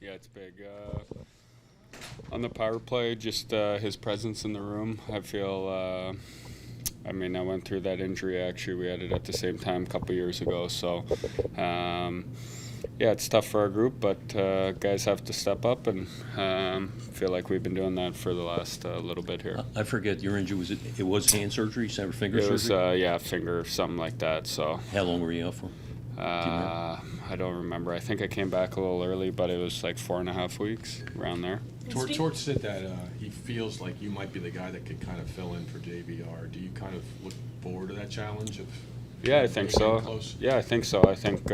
Yeah, it's big. On the power play, just his presence in the room. I feel. I went through that injury. Actually, we had it at the same time a couple years ago. So, yeah, it's tough for our group, but guys have to step up, and feel like we've been doing that for the last little bit here. I forget your injury. It was hand surgery, finger It was surgery? finger, something like that. So. How long were you out for? I don't remember. I think I came back a little early, but it was like 4.5 weeks, around there. Torch said that he feels like you might be the guy that could kind of fill in for JVR. Do you kind of look forward to that challenge? Yeah, I think so. Close? Yeah, I think so. I think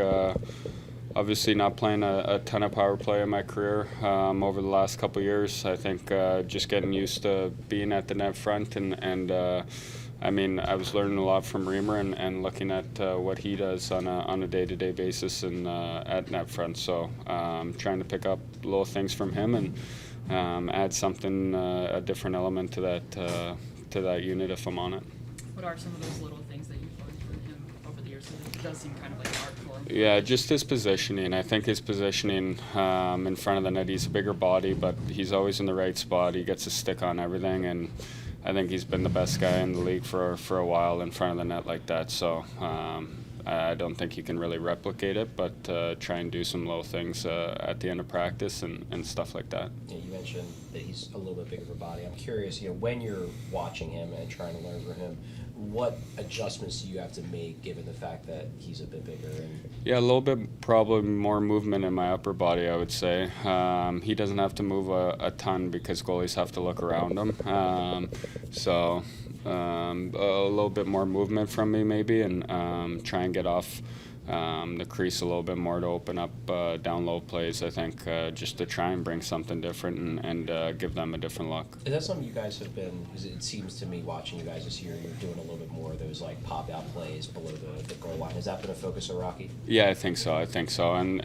obviously not playing a ton of power play in my career over the last couple of years. I think just getting used to being at the net front and I was learning a lot from Reamer and looking at what he does on a day-to-day basis and at net front. So trying to pick up little things from him and add something, a different element to that unit if I'm on it. What are some of those little things that you've learned from him over the years? It does seem kind of like art for him. Yeah, just his positioning. I think his positioning in front of the net, he's a bigger body, but he's always in the right spot. He gets a stick on everything, and I think he's been the best guy in the league for a while in front of the net like that. So I don't think you can really replicate it, but try and do some little things at the end of practice and stuff like that. Yeah, you mentioned that he's a little bit bigger of a body. I'm curious, when you're watching him and trying to learn from him, what adjustments do you have to make given the fact that he's a bit bigger? Yeah, a little bit, probably more movement in my upper body, I would say. He doesn't have to move a ton because goalies have to look around him. A little bit more movement from me maybe, and try and get off the crease a little bit more to open up down low plays, I think, just to try and bring something different and give them a different look. Is that something you guys have been, because it seems to me watching you guys this year, you're doing a little bit more of those like pop-out plays below the goal line. Has that been a focus of Rocky? Yeah, I think so. And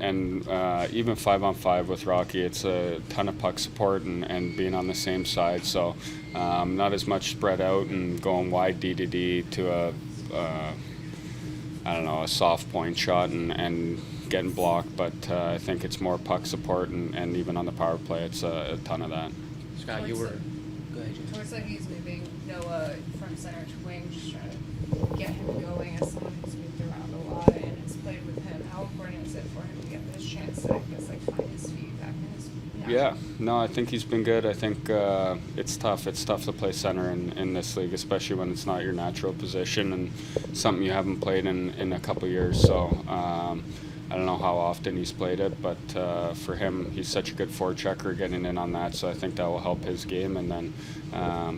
even 5-on-5 with Rocky, it's a ton of puck support and being on the same side. So not as much spread out and going wide D to D to a soft point shot and getting blocked, but I think it's more puck support and even on the power play, it's a ton of that. Scott, you were. Go ahead. Looks like he's moving Noah from center to wing, just trying to get him going as someone who's moved around a lot and has played with him. How important is it for him to get this chance to, find his feet back in his Yeah, no, I think he's been good. I think it's tough. It's tough to play center in this league, especially when it's not your natural position and something you haven't played in a couple years. So I don't know how often he's played it, but for him, he's such a good forechecker getting in on that. So I think that will help his game. And then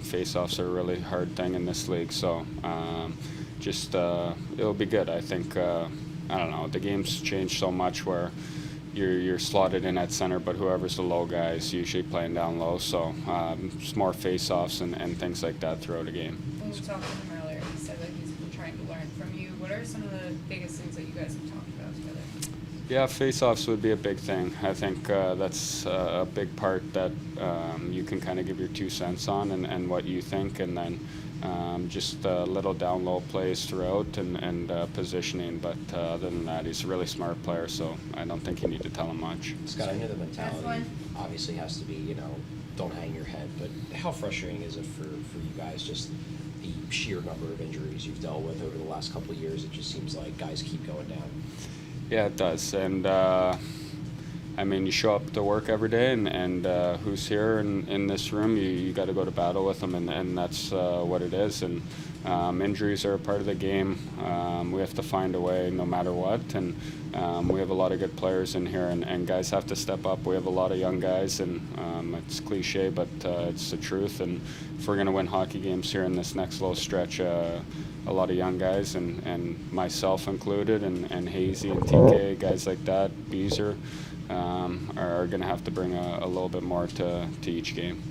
face-offs are a really hard thing in this league. So it'll be good. I think, the game's changed so much where you're slotted in at center, but whoever's the low guy is usually playing down low. So it's more face-offs and things like that throughout a game. When we talked to him earlier, he said that he's been trying to learn from you. What are some of the biggest things that you guys have talked about together? Yeah, face-offs would be a big thing. I think that's a big part that you can kind of give your 2 cents on and what you think, and then just little down low plays throughout and positioning. But other than that, he's a really smart player, so I don't think you need to tell him much. Scott, I know the mentality obviously has to be, don't hang your head, but how frustrating is it for you guys, just the sheer number of injuries you've dealt with over the last couple of years? It just seems like guys keep going down. Yeah, it does. And you show up to work every day, and who's here in this room, you got to go to battle with them, and that's what it is. And injuries are a part of the game. We have to find a way no matter what, and we have a lot of good players in here, and guys have to step up. We have a lot of young guys, and it's cliche, but it's the truth. And if we're going to win hockey games here in this next little stretch, a lot of young guys, and myself included, and Hazy and TK, guys like that, Beezer, are going to have to bring a little bit more to each game.